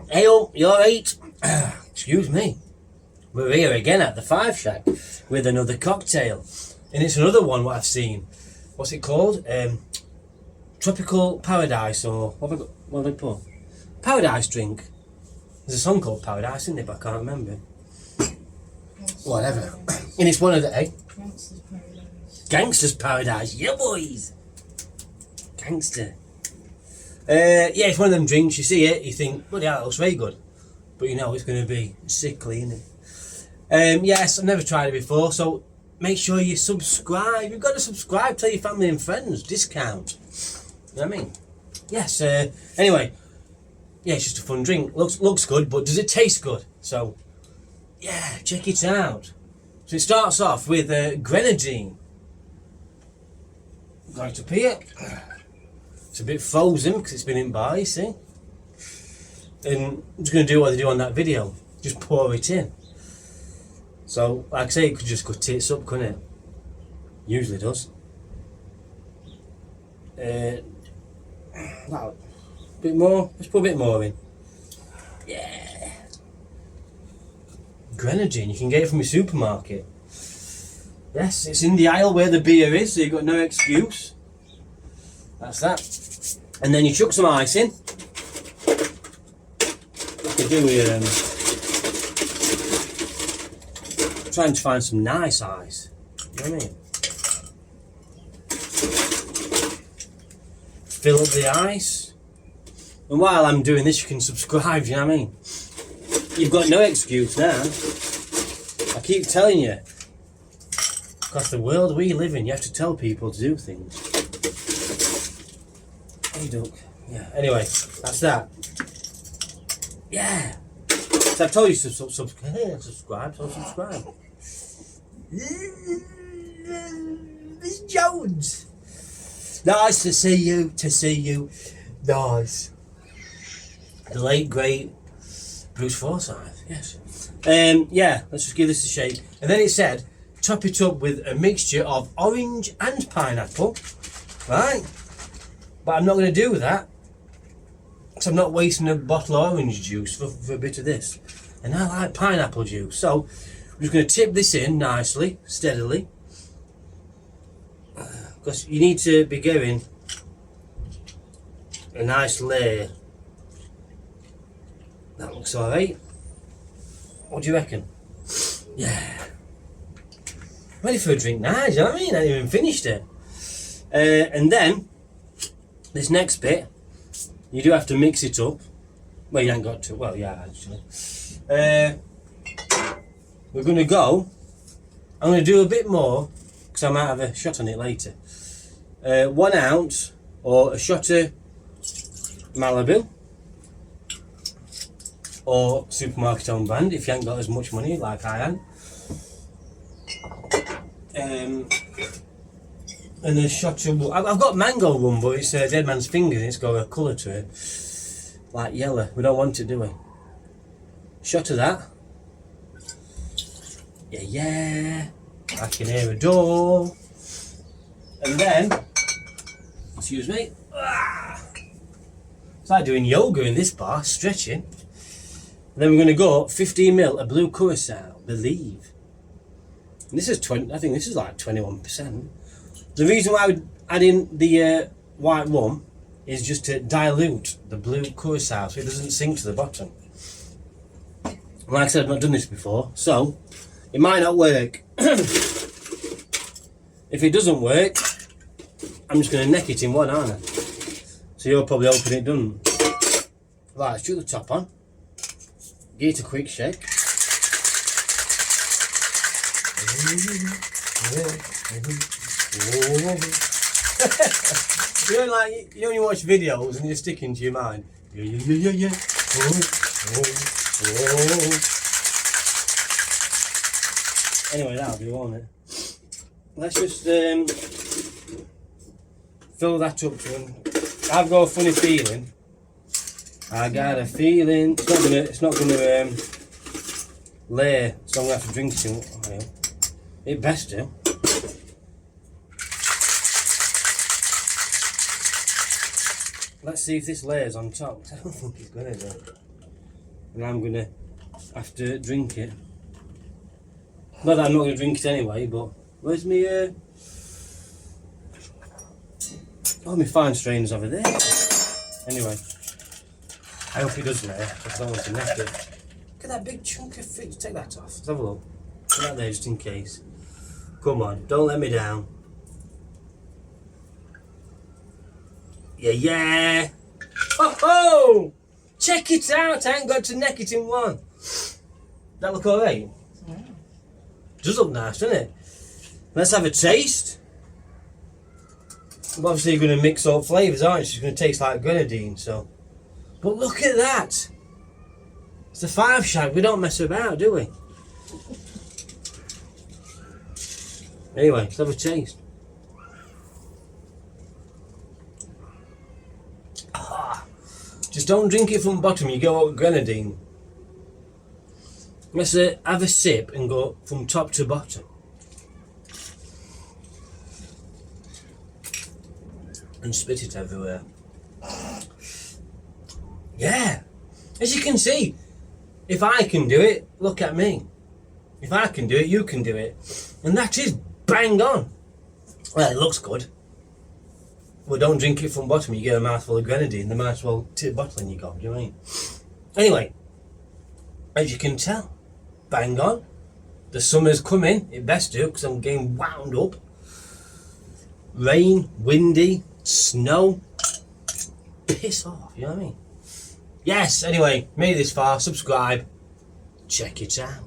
Hey, oh, you alright? Excuse me. We're here again at the Five Shack with another cocktail. And it's another one what I've seen. What's it called? Tropical Paradise, or what have I put? Paradise drink. There's a song called Paradise, isn't there? But I can't remember. Whatever. And it's one of the, Gangster's Paradise. Gangster's Paradise. Yeah, boys. Gangster. Yeah, it's one of them drinks. You see it, you think, bloody hell, it looks very good. But you know it's going to be sickly, isn't it? Yes, I've never tried it before, so make sure you subscribe. You've got to subscribe, tell your family and friends. Discount. You know what I mean? Yes, anyway. Yeah, it's just a fun drink. Looks good, but does it taste good? So, yeah, check it out. So it starts off with grenadine. Right up here. It's a bit frozen because it's been in bar, you see. And I'm just going to do what they do on that video. Just pour it in. So, like I say, it could just go tits up, couldn't it? Usually does. Wow. A bit more. Let's put a bit more in. Yeah. Grenadine, you can get it from your supermarket. Yes, it's in the aisle where the beer is, so you've got no excuse. That's that. And then you chuck some ice in. I could do with trying to find some nice ice. You know what I mean? Fill up the ice. And while I'm doing this, you can subscribe, you know what I mean? You've got no excuse now. I keep telling you. Because the world we live in, you have to tell people to do things. Hey, duck. Yeah, anyway, that's that. Yeah. So I've told you to subscribe, so subscribe. Miss Jones. Nice to see you. Nice. The late, great Bruce Forsyth, yes. Yeah, let's just give this a shake. And then it said, top it up with a mixture of orange and pineapple, right? But I'm not going to do that, because I'm not wasting a bottle of orange juice for a bit of this. And I like pineapple juice, so I'm just going to tip this in nicely, steadily. Because you need to be getting a nice layer. That looks alright. What do you reckon? Yeah. Ready for a drink now, you know what I mean? I haven't even finished it. And then, this next bit, you do have to mix it up. Well, you ain't got to. Well, yeah, actually. We're going to go. I'm going to do a bit more, because I might have a shot on it later. 1 ounce, or a shot of Malibu, or supermarket owned brand, if you ain't got as much money like I am. And a shot of, I've got mango rum, but it's Dead Man's Fingers, it's got a colour to it, like yellow. We don't want it, do we? Shot of that. Yeah. I can hear a door. And then, excuse me. It's like doing yoga in this bar, stretching. And then we're going to go 15ml of blue curacao, Believe. And this is 20. I think this is like 21%. The reason why I would add in the white rum is just to dilute the blue curacao so it doesn't sink to the bottom. Like I said, I've not done this before, so it might not work. If it doesn't work, I'm just going to neck it in one, aren't I? So you're probably hoping it doesn't. Right, let's shoot the top on. Give it a quick shake. You know, like, you know when you watch videos and they just stick into your mind. Yeah. Anyway, that'll do, won't it? Let's just fill that up to him. I've got a funny feeling. I got a feeling it's not gonna lay, so I'm gonna have to drink it. It best do. Let's see if this layers on top. I don't think it's gonna do. and I'm gonna have to drink it. Not that I'm not gonna drink it anyway, but where's me? Oh, my fine strains over there. Anyway, I hope he does now. I don't want to neck it. Look at that big chunk of fruit. Take that off. Let's have a look. Put that there just in case. Come on, don't let me down. Yeah. Oh ho! Check it out. I ain't got to neck it in one. That look alright? Yeah. Does look nice, doesn't it? Let's have a taste. Well, obviously, you're going to mix up flavours, aren't you? It's going to taste like grenadine, so. But look at that! It's a 5 shag. We don't mess about, do we? Anyway, let's have a taste. Ah, just don't drink it from the bottom. You go out with grenadine. Let's have a sip and go from top to bottom. And spit it everywhere. Yeah, as you can see, if I can do it, look at me. If I can do it, you can do it. And that is bang on. Well, it looks good. Well, don't drink it from bottom. You get a mouthful of grenadine, they might as well tip bottle in your gob, do you know what I mean? Anyway, as you can tell, bang on. The summer's coming, it best do, because I'm getting wound up. Rain, windy, snow. Piss off, you know what I mean? Yes, anyway, made it this far, subscribe, check it out.